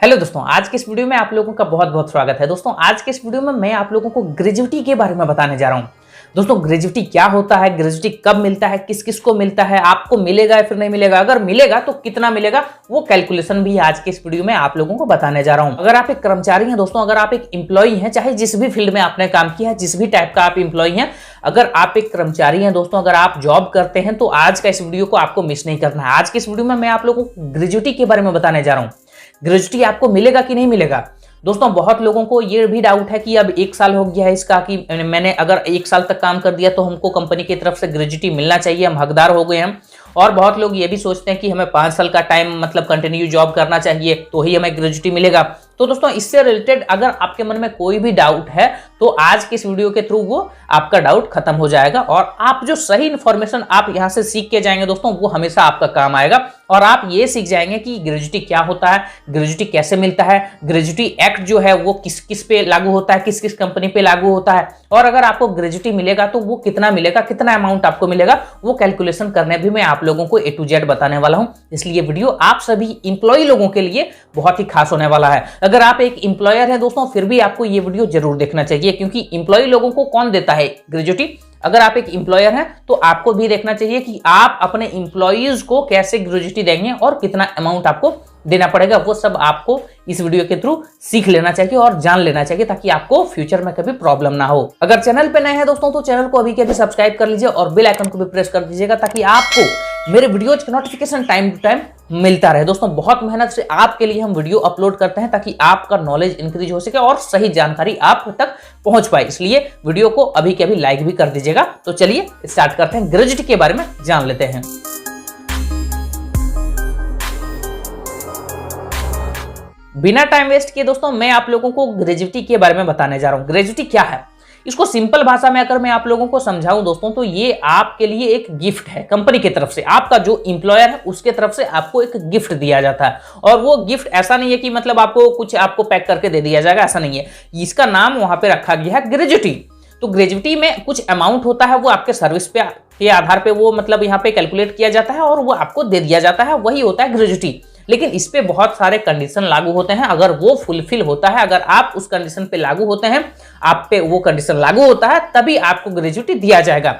Hello दोस्तों, आज के इस वीडियो में आप लोगों का बहुत बहुत स्वागत है। दोस्तों आज के इस वीडियो में मैं आप लोगों को ग्रेजुटी के बारे में बताने जा रहा हूं। दोस्तों ग्रेजुटी क्या होता है, ग्रेजुटी कब मिलता है, किस किस को मिलता है, आपको मिलेगा या फिर नहीं मिलेगा, अगर मिलेगा तो कितना मिलेगा, वो कैलकुलेशन भी आज के इस वीडियो में आप लोगों को बताने जा रहा हूं। अगर आप एक कर्मचारी हैं दोस्तों, अगर आप एक एम्प्लॉई हैं, चाहे जिस भी फील्ड में आपने काम किया है, जिस भी टाइप का आप एम्प्लॉई हैं, अगर आप एक कर्मचारी हैं दोस्तों, अगर आप जॉब करते हैं तो आज का इस वीडियो को आपको मिस नहीं करना है। आज के इस वीडियो में मैं आप लोगों को ग्रेजुटी के बारे में बताने जा रहा हूं। ग्रेजुटी आपको मिलेगा कि नहीं मिलेगा। दोस्तों बहुत लोगों को ये भी डाउट है कि अब 1 साल हो गया है इसका, कि मैंने अगर 1 साल तक काम कर दिया तो हमको कंपनी की तरफ से ग्रेजुटी मिलना चाहिए, हम हकदार हो गए हैं। और बहुत लोग ये भी सोचते हैं कि हमें 5 साल का टाइम मतलब कंटिन्यू जॉब करना चाहिए तो ही हमें ग्रेजुटी मिलेगा। तो दोस्तों इससे रिलेटेड अगर आपके मन में कोई भी डाउट है तो आज के इस वीडियो के थ्रू वो आपका डाउट खत्म हो जाएगा और आप जो सही इंफॉर्मेशन आप यहां से सीख के जाएंगे दोस्तों, वो हमेशा आपका काम आएगा। और आप ये सीख जाएंगे कि ग्रेजुटी क्या होता है, ग्रेजुटी कैसे मिलता है, ग्रेजुटी एक्ट जो है वो किस किस पे लागू होता है, किस किस कंपनी पे लागू होता है, और अगर आपको ग्रेजुटी मिलेगा तो वो कितना मिलेगा, कितना अमाउंट आपको मिलेगा, वो कैलकुलेशन करने भी मैं आप लोगों को A to Z बताने वाला हूं। इसलिए वीडियो आप सभी इंप्लॉय लोगों के लिए बहुत ही खास होने वाला है। अगर आप एक इंप्लॉयर है दोस्तों, फिर भी आपको ये वीडियो जरूर देखना चाहिए, क्योंकि इंप्लॉय लोगों को कौन देता है ग्रेजुटी। अगर आप एक इंप्लॉयर हैं तो आपको भी देखना चाहिए कि आप अपने इंप्लॉयज को कैसे ग्रेजुटी देंगे और कितना अमाउंट आपको देना पड़ेगा, वो सब आपको इस वीडियो के थ्रू सीख लेना चाहिए और जान लेना चाहिए, ताकि आपको फ्यूचर में कभी प्रॉब्लम ना हो। अगर चैनल पे नए हैं दोस्तों तो चैनल को अभी के अभी सब्सक्राइब कर लीजिए और बेल आइकन को भी प्रेस कर दीजिएगा, ताकि आपको मेरे वीडियोज का नोटिफिकेशन टाइम टू टाइम मिलता रहे। दोस्तों बहुत मेहनत से आपके लिए हम वीडियो अपलोड करते हैं, ताकि आपका नॉलेज इंक्रीज हो सके और सही जानकारी आप तक पहुंच पाए। इसलिए वीडियो को अभी के अभी लाइक भी कर दीजिएगा। तो चलिए स्टार्ट करते हैं, ग्रेजुटी के बारे में जान लेते हैं। बिना टाइम वेस्ट किए दोस्तों मैं आप लोगों को ग्रेजुटी के बारे में बताने जा रहा हूं। ग्रेजुटी क्या है, इसको सिंपल भाषा में अगर मैं आप लोगों को समझाऊं दोस्तों, तो ये आपके लिए एक गिफ्ट है कंपनी की तरफ से। आपका जो एम्प्लॉयर है उसके तरफ से आपको एक गिफ्ट दिया जाता है, और वो गिफ्ट ऐसा नहीं है कि मतलब आपको कुछ आपको पैक करके दे दिया जाएगा, ऐसा नहीं है। इसका नाम वहां पे रखा गया है ग्रेजुटी। तो ग्रेजुटी में कुछ अमाउंट होता है, वो आपके सर्विस पे के आधार पे वो मतलब यहाँ पे कैलकुलेट किया जाता है और वो आपको दे दिया जाता है, वही होता है ग्रेजुटी। लेकिन इस पे बहुत सारे कंडीशन लागू होते हैं। अगर वो फुलफिल होता है, अगर आप उस कंडीशन पे लागू होते हैं, आप पे वो कंडीशन लागू होता है, तभी आपको ग्रेजुटी दिया जाएगा।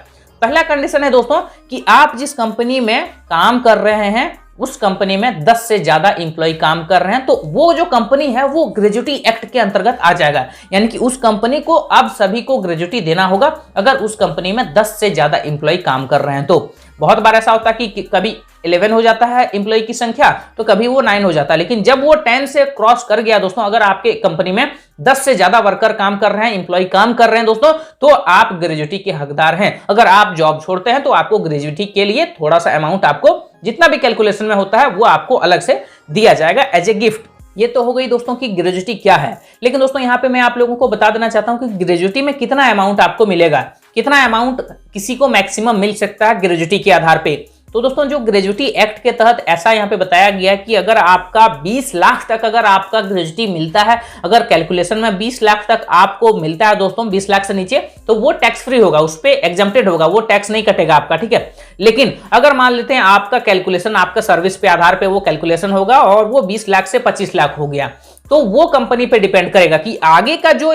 पहला कंडीशन है दोस्तों कि आप जिस कंपनी में काम कर रहे हैं उस कंपनी में 10 से ज्यादा इंप्लॉय काम कर रहे हैं, तो वो जो कंपनी है वो ग्रेजुटी एक्ट के अंतर्गत आ जाएगा। यानी कि उस कंपनी को अब सभी को ग्रेजुटी देना होगा अगर उस कंपनी में 10 से ज्यादा इंप्लॉय काम कर रहे हैं। तो बहुत बार ऐसा होता है कि कभी 11 हो जाता है इंप्लॉय की संख्या, तो कभी वो 9 हो जाता है, लेकिन जब वो 10 से क्रॉस कर गया दोस्तों, अगर आपके कंपनी में 10 से ज्यादा वर्कर काम कर रहे हैं, इंप्लॉय काम कर रहे हैं दोस्तों, तो आप ग्रेजुटी के हकदार हैं। अगर आप जॉब छोड़ते हैं तो आपको ग्रेजुटी के लिए थोड़ा सा अमाउंट, आपको जितना भी कैलकुलेशन में होता है वो आपको अलग से दिया जाएगा एज ए गिफ्ट। ये तो हो गई दोस्तों कि ग्रेजुटी क्या है। लेकिन दोस्तों यहाँ पे मैं आप लोगों को बता देना चाहता हूँ कि ग्रेजुटी में कितना अमाउंट आपको मिलेगा, कितना अमाउंट किसी को मैक्सिमम मिल सकता है ग्रेजुटी के आधार पे। तो दोस्तों जो ग्रेजुटी एक्ट के तहत ऐसा यहाँ पे बताया गया है कि अगर आपका 20 लाख तक अगर आपका ग्रेजुटी मिलता है, अगर कैलकुलेशन में 20 लाख तक आपको मिलता है दोस्तों, 20 लाख से नीचे, तो वो टैक्स फ्री होगा, उस पे एग्जम्प्टेड होगा, वो टैक्स नहीं कटेगा आपका, ठीक है। लेकिन अगर मान लेते हैं आपका कैलकुलेशन, आपका सर्विस पे आधार पे वो कैलकुलेशन होगा और वो 20 लाख से 25 लाख हो गया, तो वो कंपनी पे डिपेंड करेगा कि आगे का जो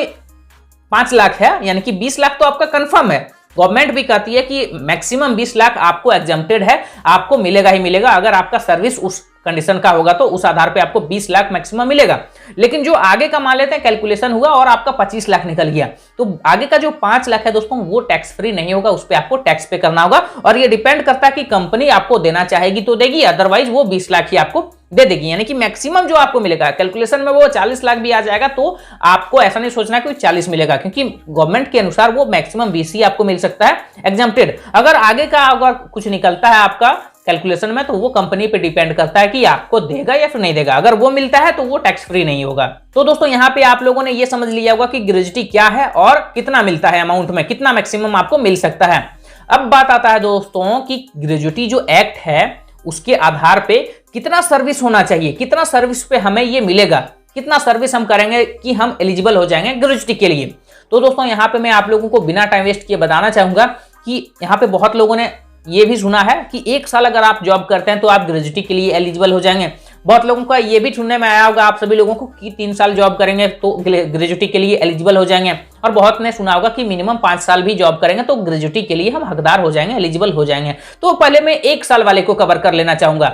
5 लाख है, यानी कि 20 लाख तो आपका कंफर्म है। गवर्नमेंट भी कहती है कि मैक्सिमम 20 लाख आपको एग्जम्प्टेड है, आपको मिलेगा ही मिलेगा। अगर आपका सर्विस उस कंडीशन का होगा तो उस आधार पे आपको 20 लाख मैक्सिमम मिलेगा। लेकिन जो आगे का मान लेते हैं कैलकुलेशन हुआ और आपका 25 लाख निकल गया, तो आगे का जो 5 लाख है दोस्तों वो टैक्स फ्री नहीं होगा, उस पर आपको टैक्स पे करना होगा। और ये डिपेंड करता है कि कंपनी आपको देना चाहेगी तो देगी, अदरवाइज वो 20 लाख ही आपको दे देगी। यानी कि मैक्सिमम जो आपको मिलेगा, कैलकुलेशन में वो 40 लाख भी आ जाएगा तो आपको ऐसा नहीं सोचना कि 40 मिलेगा, क्योंकि गवर्नमेंट के अनुसार वो मैक्सिमम 20 ही आपको मिल सकता है एग्जम्प्टेड। अगर आगे का अगर कुछ निकलता है आपका कैलकुलेशन में, तो वो कंपनी पे डिपेंड करता है कि आपको देगा या फिर नहीं देगा। अगर वो मिलता है तो वो टैक्स फ्री नहीं होगा। तो दोस्तों यहाँ पे आप लोगों ने ये समझ लिया होगा कि ग्रेजुटी क्या है और कितना मिलता है अमाउंट में, कितना मैक्सिमम आपको मिल सकता है। अब बात आता है दोस्तों कि ग्रेजुटी जो एक्ट है उसके आधार पे कितना सर्विस होना चाहिए, कितना सर्विस पे हमें ये मिलेगा, कितना सर्विस हम करेंगे कि हम एलिजिबल हो जाएंगे ग्रेजुटी के लिए। तो दोस्तों यहाँ पे मैं आप लोगों को बिना टाइम वेस्ट किए बताना चाहूंगा कि यहाँ पे बहुत लोगों ने ये भी सुना है कि 1 साल अगर आप जॉब करते हैं तो आप ग्रेजुटी के लिए एलिजिबल हो जाएंगे। बहुत लोगों का ये भी सुनने में आया होगा आप सभी लोगों को कि 3 साल जॉब करेंगे तो ग्रेजुटी के लिए एलिजिबल हो जाएंगे, और बहुत ने सुना होगा कि मिनिमम 5 साल भी जॉब करेंगे तो ग्रेजुटी के लिए हम हकदार हो जाएंगे, एलिजिबल हो जाएंगे। तो पहले मैं 1 साल वाले को कवर कर लेना चाहूंगा।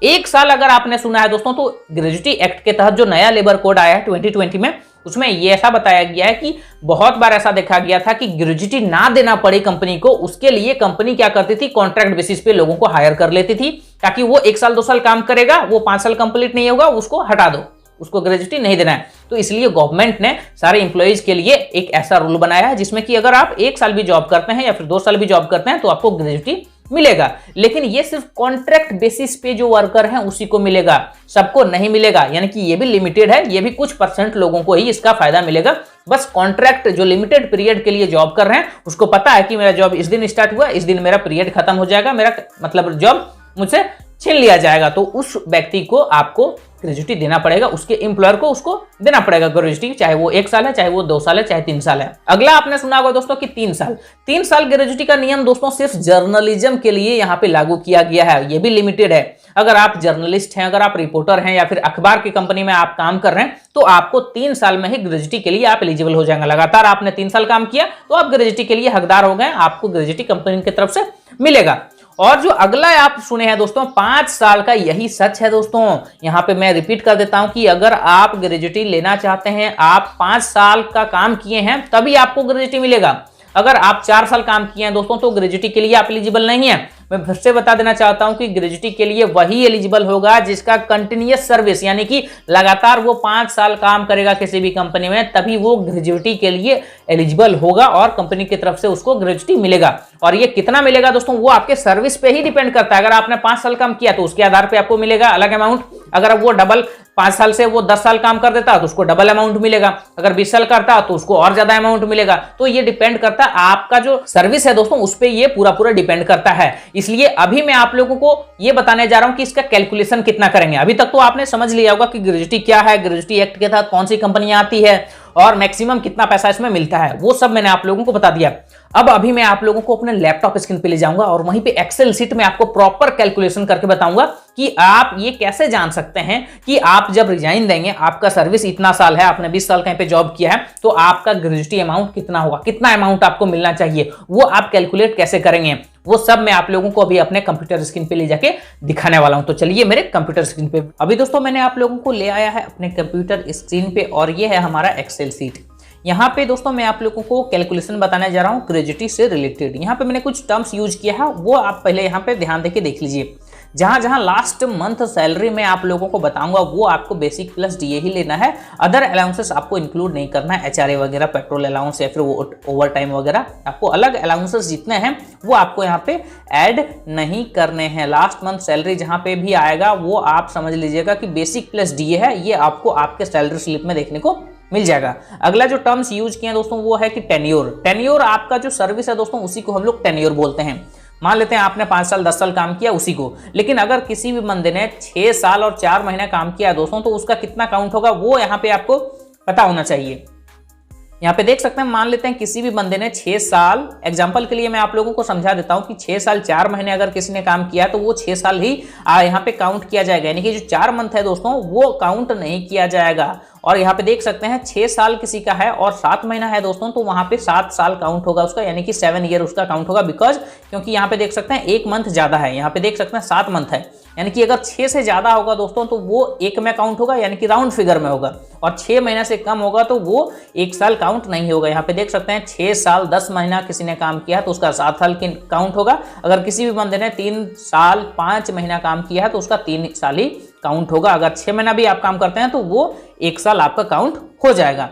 1 साल अगर आपने सुना है दोस्तों, तो ग्रेजुटी एक्ट के तहत जो नया लेबर कोड आया है 2020 में, उसमें ये ऐसा बताया गया है कि बहुत बार ऐसा देखा गया था कि ग्रेजुटी ना देना पड़े कंपनी को, उसके लिए कंपनी क्या करती थी, कॉन्ट्रैक्ट बेसिस पे लोगों को हायर कर लेती थी, ताकि वो 1 साल 2 साल काम करेगा, वो 5 साल कंप्लीट नहीं होगा, उसको हटा दो, उसको ग्रेजुटी नहीं देना है। तो इसलिए गवर्नमेंट ने सारे एम्प्लॉइज के लिए एक ऐसा रूल बनाया है जिसमें कि अगर आप 1 साल भी जॉब करते हैं या फिर 2 साल भी जॉब करते हैं तो आपको ग्रेजुटी मिलेगा। लेकिन ये सिर्फ कॉन्ट्रैक्ट बेसिस पे जो वर्कर हैं उसी को मिलेगा, सबको नहीं मिलेगा। यानी कि ये भी लिमिटेड है, ये भी कुछ % लोगों को ही इसका फायदा मिलेगा। बस कॉन्ट्रैक्ट जो लिमिटेड पीरियड के लिए जॉब कर रहे हैं उसको पता है कि मेरा जॉब इस दिन स्टार्ट हुआ, इस दिन मेरा पीरियड खत्म हो जाएगा, मेरा मतलब जॉब मुझसे छीन लिया जाएगा, तो उस व्यक्ति को आपको ग्रेजुटी देना पड़ेगा, उसके एम्प्लॉयर को उसको देना पड़ेगा ग्रेजुटी, चाहे वो 1 साल है, चाहे वो 2 साल है, चाहे 3 साल है। अगला आपने सुना होगा दोस्तों कि 3 साल ग्रेजुटी का नियम दोस्तों सिर्फ जर्नलिज्म के लिए यहाँ पे लागू किया गया है, ये भी लिमिटेड है। अगर आप जर्नलिस्ट हैं, अगर आप रिपोर्टर हैं या फिर अखबार की कंपनी में आप काम कर रहे हैं तो आपको 3 साल में ही ग्रेजुटी के लिए आप एलिजिबल हो जाएंगे। लगातार आपने 3 साल काम किया तो आप ग्रेजुटी के लिए हकदार हो गए, आपको ग्रेजुटी कंपनी की तरफ से मिलेगा। और जो अगला आप सुने हैं दोस्तों 5 साल का, यही सच है दोस्तों। यहां पे मैं रिपीट कर देता हूं कि अगर आप ग्रेजुटी लेना चाहते हैं, आप 5 साल का काम किए हैं तभी आपको ग्रेजुटी मिलेगा। अगर आप 4 साल काम किए हैं दोस्तों तो ग्रेजुटी के लिए आप एलिजिबल नहीं है। मैं फिर से बता देना चाहता हूं कि ग्रेजुटी के लिए वही एलिजिबल होगा जिसका कंटिन्यूअस सर्विस, यानी कि लगातार वो 5 साल काम करेगा किसी भी कंपनी में, तभी वो ग्रेजुटी के लिए एलिजिबल होगा और कंपनी की तरफ से उसको ग्रेजुटी मिलेगा। और ये कितना मिलेगा दोस्तों, वो आपके सर्विस पे ही डिपेंड करता है। अगर आपने 5 साल काम किया तो उसके आधार पे आपको मिलेगा अलग अमाउंट। अगर वो डबल 5 साल से वो 10 साल काम कर देता तो उसको डबल अमाउंट मिलेगा। अगर 20 साल करता तो उसको और ज्यादा अमाउंट मिलेगा। तो ये डिपेंड करता है, आपका जो सर्विस है दोस्तों उस पर ये पूरा डिपेंड करता है। इसलिए अभी मैं आप लोगों को ये बताने जा रहा हूं कि इसका कैलकुलेशन कितना करेंगे। अभी तक तो आपने समझ लिया होगा कि ग्रेजुटी क्या है, ग्रेजुटी एक्ट के तहत कौन सी कंपनियां आती है और मैक्सिमम कितना पैसा इसमें मिलता है, वो सब मैंने आप लोगों को बता दिया। अब अभी मैं आप लोगों को अपने लैपटॉप स्क्रीन पे ले जाऊंगा और वहीं पे एक्सेल शीट में आपको प्रॉपर कैलकुलेशन करके बताऊंगा कि आप ये कैसे जान सकते हैं कि आप जब रिजाइन देंगे, आपका सर्विस इतना साल है, आपने 20 साल कहीं पे जॉब किया है, तो आपका ग्रेजुटी अमाउंट कितना होगा, कितना अमाउंट आपको मिलना चाहिए, वो आप कैलकुलेट कैसे करेंगे, वो सब मैं आप लोगों को अभी अपने कंप्यूटर स्क्रीन पे ले जाके दिखाने वाला हूं। तो चलिए मेरे कंप्यूटर स्क्रीन पे अभी दोस्तों मैंने आप लोगों को ले आया है अपने कंप्यूटर स्क्रीन पे, और ये है हमारा एक्सेल शीट। यहाँ पे दोस्तों मैं आप लोगों को कैलकुलेशन बताने जा रहा हूँ ग्रेजुटी से रिलेटेड। यहाँ पे मैंने कुछ टर्म्स यूज किया है, वो आप पहले यहाँ पे ध्यान देके देख लीजिए। जहां जहां लास्ट मंथ सैलरी में आप लोगों को बताऊंगा वो आपको बेसिक प्लस डीए ही लेना है, अदर अलाउंसेस आपको इंक्लूड नहीं करना है। एचआरए वगैरह, पेट्रोल अलाउंस या फिर वो ओवर टाइम वगैरह, आपको अलग अलाउंसेस जितने हैं वो आपको यहाँ पे ऐड नहीं करने हैं। लास्ट मंथ सैलरी जहां पे भी आएगा वो आप समझ लीजिएगा कि बेसिक प्लस डीए है, ये आपको आपके सैलरी स्लिप में देखने को मिल जाएगा। अगला जो टर्म्स यूज किए हैं दोस्तों वो है कि टेन्योर। टेन्योर आपका जो सर्विस है दोस्तों उसी को हम लोग टेन्योर बोलते हैं। मान लेते हैं आपने 5 साल 10 साल काम किया उसी को, लेकिन अगर किसी भी बंदे ने 6 साल और 4 महीने काम किया है दोस्तों तो उसका कितना काउंट होगा वो यहाँ पे आपको पता होना चाहिए। यहाँ पे देख सकते हैं, मान लेते हैं किसी भी बंदे ने 6 साल, एग्जांपल के लिए मैं आप लोगों को समझा देता हूं कि 6 साल 4 महीने अगर किसी ने काम किया तो वो 6 साल ही यहाँ पे काउंट किया जाएगा। यानी कि जो 4 मंथ है दोस्तों वो काउंट नहीं किया जाएगा। और यहाँ पे देख सकते हैं 6 साल किसी का है और 7 महीना है दोस्तों, तो वहां पे 7 साल काउंट होगा उसका, यानी कि 7 ईयर उसका काउंट होगा। बिकॉज क्योंकि यहाँ पे देख सकते हैं 1 मंथ ज्यादा है, यहाँ पे देख सकते हैं 7 मंथ है, यानी कि अगर 6 से ज्यादा होगा दोस्तों तो वो 1 में काउंट होगा, यानी कि राउंड फिगर में होगा, और 6 महीने से कम होगा तो वो 1 साल काउंट नहीं होगा। यहाँ पे देख सकते हैं 6 साल 10 महीना किसी ने काम किया है तो उसका 7 साल की काउंट होगा। अगर किसी भी बंदे ने 3 साल 5 महीना काम किया है तो उसका 3 साल ही काउंट होगा। अगर 6 महीना भी आप काम करते हैं तो वो 1 साल आपका काउंट हो जाएगा।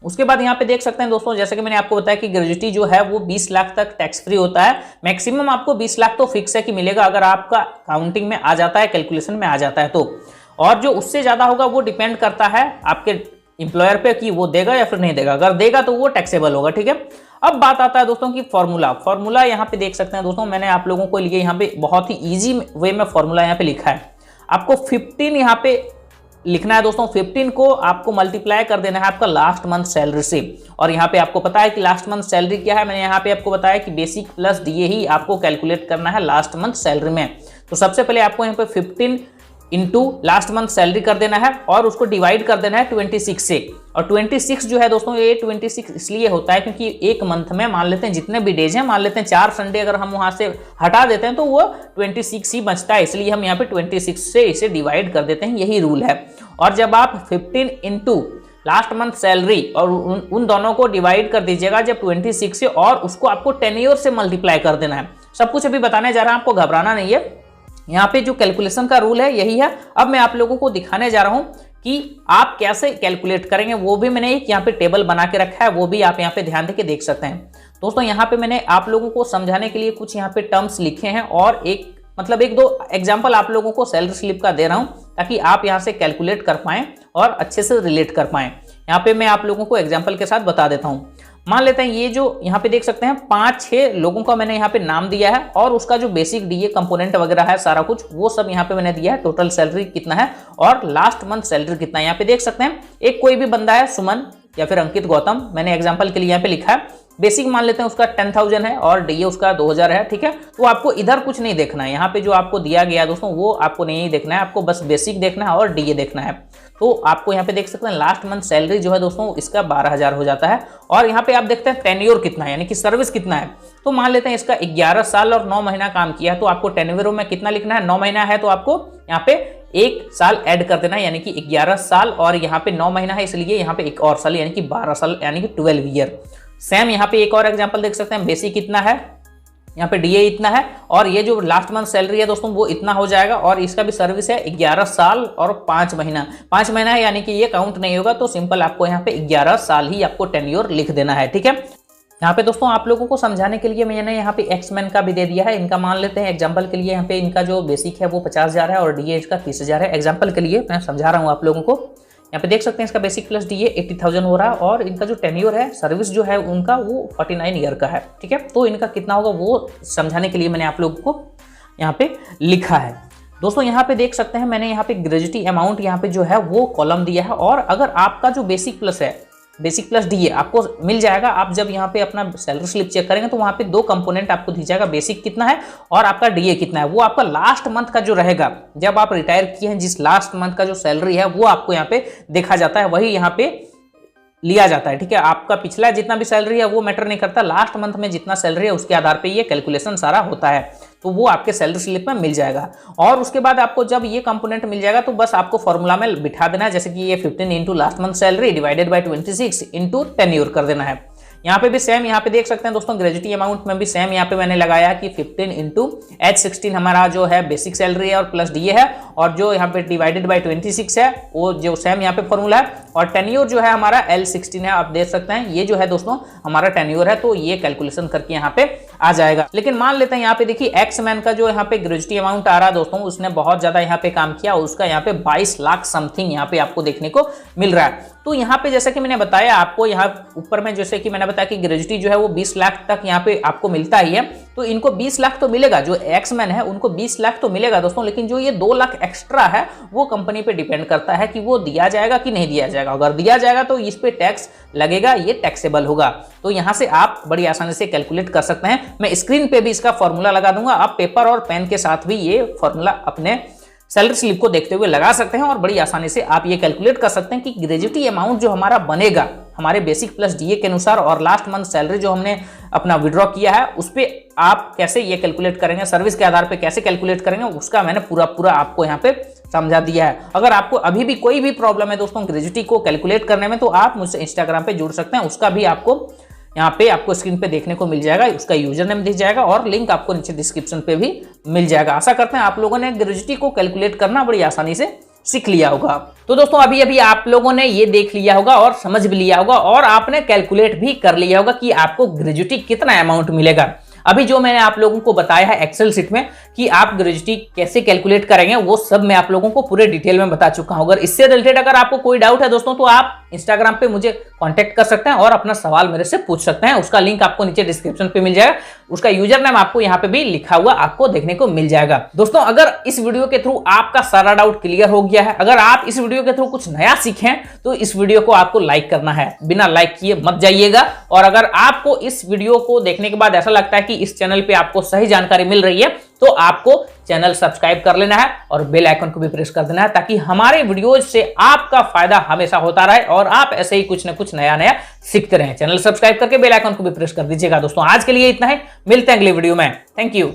उसके बाद यहाँ पे देख सकते हैं दोस्तों, जैसे कि मैंने आपको बताया कि ग्रेजुटी जो है वो 20 लाख तक टैक्स फ्री होता है। मैक्सिमम आपको 20 लाख तो फिक्स है कि मिलेगा, अगर आपका काउंटिंग में आ जाता है, कैलकुलेशन में आ जाता है तो। और जो उससे ज्यादा होगा वो डिपेंड करता है आपके एम्प्लॉयर पे कि वो देगा या फिर नहीं देगा। अगर देगा तो वो टैक्सेबल होगा, ठीक है। अब बात आता है दोस्तों की फॉर्मूला यहाँ पे देख सकते हैं दोस्तों, मैंने आप लोगों को लिए यहाँ पे बहुत ही ईजी वे में फॉर्मूला यहाँ पे लिखा है। आपको 15 यहाँ पे लिखना है दोस्तों, 15 को आपको मल्टीप्लाई कर देना है आपका लास्ट मंथ सैलरी से। और यहाँ पे आपको पता है कि लास्ट मंथ सैलरी क्या है, मैंने यहाँ पे आपको बताया कि बेसिक प्लस डीए ही आपको कैलकुलेट करना है लास्ट मंथ सैलरी में। तो सबसे पहले आपको यहाँ पे 15 इनटू लास्ट मंथ सैलरी कर देना है और उसको डिवाइड कर देना है 26 से। और 26 जो है दोस्तों ये 26 इसलिए होता है क्योंकि एक मंथ में मान लेते हैं जितने भी डेज हैं, मान लेते हैं 4 संडे अगर हम वहां से हटा देते हैं तो वो 26 ही बचता है, इसलिए हम यहाँ पे 26 से इसे डिवाइड कर देते हैं, यही रूल है। और जब आप 15 इंटू लास्ट मंथ सैलरी और उन दोनों को डिवाइड कर दीजिएगा जब 26 से, और उसको आपको टेन्योर से मल्टीप्लाई कर देना है। सब कुछ अभी बताने जा रहा हूं, आपको घबराना नहीं है। यहाँ पे जो कैलकुलेशन का रूल है यही है। अब मैं आप लोगों को दिखाने जा रहा हूं कि आप कैसे कैलकुलेट करेंगे, वो भी मैंने एक यहाँ पे टेबल बना के रखा है, वो भी आप यहाँ पे ध्यान देके देख सकते हैं। दोस्तों यहाँ पे मैंने आप लोगों को समझाने के लिए कुछ यहाँ पे टर्म्स लिखे हैं और एक दो एग्जाम्पल आप लोगों को सैलरी स्लिप का दे रहा हूं ताकि आप यहाँ से कैलकुलेट कर पाएं और अच्छे से रिलेट कर पाएं। यहाँ पे मैं आप लोगों को एग्जाम्पल के साथ बता देता हूँ। मान लेते हैं ये जो यहाँ पे देख सकते हैं 5-6 लोगों का मैंने यहाँ पे नाम दिया है और उसका जो बेसिक डीए कंपोनेंट वगैरह है सारा कुछ वो सब यहाँ पे मैंने दिया है। टोटल सैलरी कितना है और लास्ट मंथ सैलरी कितना है यहाँ पे देख सकते हैं। एक कोई भी बंदा है सुमन या फिर अंकित गौतम, मैंने एग्जाम्पल के लिए यहाँ पे लिखा है। बेसिक मान लेते हैं उसका 10,000 है और डीए उसका 2,000 है, ठीक है। तो आपको इधर कुछ नहीं देखना है, यहाँ पे जो आपको दिया गया है दोस्तों वो आपको नहीं देखना है, आपको बस बेसिक देखना है और डीए देखना है। तो आपको यहाँ पे देख सकते हैं लास्ट मंथ सैलरी जो है दोस्तों इसका 12,000 हो जाता है। और यहाँ पे आप देखते हैं टेन्योर कितना है, यानी कि सर्विस कितना है। तो मान लेते हैं इसका 11 साल और 9 महीना काम किया है, तो आपको टेन्योर में कितना लिखना है, 9 महीना है तो आपको यहाँ पे 1 साल ऐड कर देना है, यानी कि 11 साल और यहाँ पे 9 महीना है इसलिए यहाँ पे एक और साल यानी कि 12 साल यानी कि 12 ईयर। सेम यहाँ पे एक और एग्जांपल देख सकते हैं, बेसिक कितना है, यहाँ पे डीए इतना है और ये जो लास्ट मंथ सैलरी है दोस्तों वो इतना हो जाएगा और इसका भी सर्विस है 11 साल और 5 महीना। 5 महीना है यानी कि ये काउंट नहीं होगा, तो सिंपल आपको यहाँ पे 11 साल ही आपको टेन्योर लिख देना है, ठीक है। यहाँ पे दोस्तों आप लोगों को समझाने के लिए मैंने यहाँ पे एक्समैन का भी दे दिया है। इनका मान लेते हैं एग्जांपल के लिए यहाँ पे इनका जो बेसिक है वो 50,000 है और डीए इसका 30,000 है। एग्जांपल के लिए मैं समझा रहा हूँ आप लोगों को। यहाँ पे देख सकते हैं इसका बेसिक प्लस डीए 80,000 हो रहा है और इनका जो टेन्योर है सर्विस जो है उनका वो 49 ईयर का है, ठीक है। तो इनका कितना होगा वो समझाने के लिए मैंने आप लोगों को यहाँ पे लिखा है। दोस्तों यहाँ पे देख सकते हैं मैंने यहाँ पे ग्रेजुटी अमाउंट यहाँ पे जो है वो कॉलम दिया है और अगर आपका जो बेसिक प्लस है, बेसिक प्लस डीए आपको मिल जाएगा। आप जब यहाँ पे अपना सैलरी स्लिप चेक करेंगे तो वहाँ पे 2 कंपोनेंट आपको दिया जाएगा, बेसिक कितना है और आपका डीए कितना है। वो आपका लास्ट मंथ का जो रहेगा, जब आप रिटायर किए हैं जिस लास्ट मंथ का जो सैलरी है वो आपको यहाँ पे देखा जाता है, वही यहाँ पे लिया जाता है, ठीक है। आपका पिछला जितना भी सैलरी है वो मैटर नहीं करता, लास्ट मंथ में जितना सैलरी है उसके आधार पे ये कैलकुलेशन सारा होता है, तो वो आपके सैलरी स्लिप में मिल जाएगा। और उसके बाद आपको जब ये कंपोनेंट मिल जाएगा तो बस आपको फॉर्मूला में बिठा देना है, जैसे कि ये 15 into last month salary divided by 26 into tenure कर देना है। यहाँ पे भी सेम, यहाँ पे देख सकते हैं दोस्तों ग्रेजुटी अमाउंट में भी सेम यहाँ पे मैंने लगाया कि 15 इंटू H16 हमारा जो है बेसिक सैलरी है और प्लस डीए है और जो यहाँ पे डिवाइडेड बाय 26 है वो जो सेम यहाँ पे फॉर्मूला है और टेन्योर जो है हमारा L16 है। आप देख सकते हैं ये जो है दोस्तों हमारा टेन्योर है, तो ये कैलकुलेशन करके यहाँ पे आ जाएगा। लेकिन मान लेते हैं यहाँ पे देखिए एक्स मैन का जो यहाँ पे ग्रेजुटी अमाउंट आ रहा है दोस्तों, उसने बहुत ज्यादा यहाँ पे काम किया, उसका यहाँ पे 22 लाख समथिंग यहाँ पे आपको देखने को मिल रहा है। तो यहाँ पे जैसा कि मैंने बताया आपको, यहाँ ऊपर में जैसे कि मैंने बताया कि ग्रेजुटी जो है वो 20 लाख तक यहाँ पे आपको मिलता ही है, तो इनको 20 लाख तो मिलेगा, जो एक्स मैन है उनको 20 लाख तो मिलेगा दोस्तों। लेकिन जो ये 2 लाख एक्स्ट्रा है वो कंपनी पे डिपेंड करता है कि वो दिया जाएगा कि नहीं दिया जाएगा। अगर दिया जाएगा तो इस पे टैक्स लगेगा, ये टैक्सेबल होगा। तो यहाँ से आप बड़ी आसानी से कैलकुलेट कर सकते हैं। मैं स्क्रीन पे भी इसका फॉर्मूला लगा दूंगा, आप पेपर और पेन के साथ भी ये फॉर्मूला अपने सैलरी स्लिप को देखते हुए लगा सकते हैं और बड़ी आसानी से आप ये कैलकुलेट कर सकते हैं कि ग्रेजुटी अमाउंट जो हमारा बनेगा हमारे बेसिक प्लस डीए के अनुसार और लास्ट मंथ सैलरी जो हमने अपना विड्रॉ किया है उस पे आप कैसे ये कैलकुलेट करेंगे, सर्विस के आधार पे कैसे कैलकुलेट करेंगे, उसका मैंने पूरा आपको यहाँ पे समझा दिया है। अगर आपको अभी भी कोई भी प्रॉब्लम है दोस्तों ग्रेजुटी को कैलकुलेट करने में, तो आप मुझसे इंस्टाग्राम पे जुड़ सकते हैं, उसका भी आपको यहाँ पे आपको स्क्रीन पे देखने को मिल जाएगा, उसका यूजर नेम दिख जाएगा और लिंक आपको नीचे डिस्क्रिप्शन पे भी मिल जाएगा। आशा करते हैं आप लोगों ने ग्रेजुटी को कैलकुलेट करना बड़ी आसानी से सीख लिया होगा। तो दोस्तों अभी आप लोगों ने ये देख लिया होगा और समझ भी लिया होगा और आपने कैलकुलेट भी कर लिया होगा कि आपको ग्रेजुटी कितना अमाउंट मिलेगा। अभी जो मैंने आप लोगों को बताया है एक्सेल शीट में कि आप ग्रेजुटी कैसे कैलकुलेट करेंगे, वो सब मैं आप लोगों को पूरे डिटेल में बता चुका हूं। अगर इससे रिलेटेड अगर आपको कोई डाउट है दोस्तों तो आप इंस्टाग्राम पे मुझे कांटेक्ट कर सकते हैं और अपना सवाल मेरे से पूछ सकते हैं। उसका लिंक आपको नीचे डिस्क्रिप्शन पे मिल जाएगा, उसका यूजर नेम आपको यहाँ पे भी लिखा हुआ आपको देखने को मिल जाएगा। दोस्तों अगर इस वीडियो के थ्रू आपका सारा डाउट क्लियर हो गया है, अगर आप इस वीडियो के थ्रू कुछ नया सीखें तो इस वीडियो को आपको लाइक करना है, बिना लाइक किए मत जाइएगा। और अगर आपको इस वीडियो को देखने के बाद ऐसा लगता है कि इस चैनल पे आपको सही जानकारी मिल रही है तो आपको चैनल सब्सक्राइब कर लेना है और बेल आइकन को भी प्रेस कर देना है, ताकि हमारे वीडियोज से आपका फायदा हमेशा होता रहे और आप ऐसे ही कुछ ना कुछ नया नया सीखते रहें। चैनल सब्सक्राइब करके बेल आइकन को भी प्रेस कर दीजिएगा। दोस्तों आज के लिए इतना ही, मिलते हैं अगले वीडियो में। Thank you.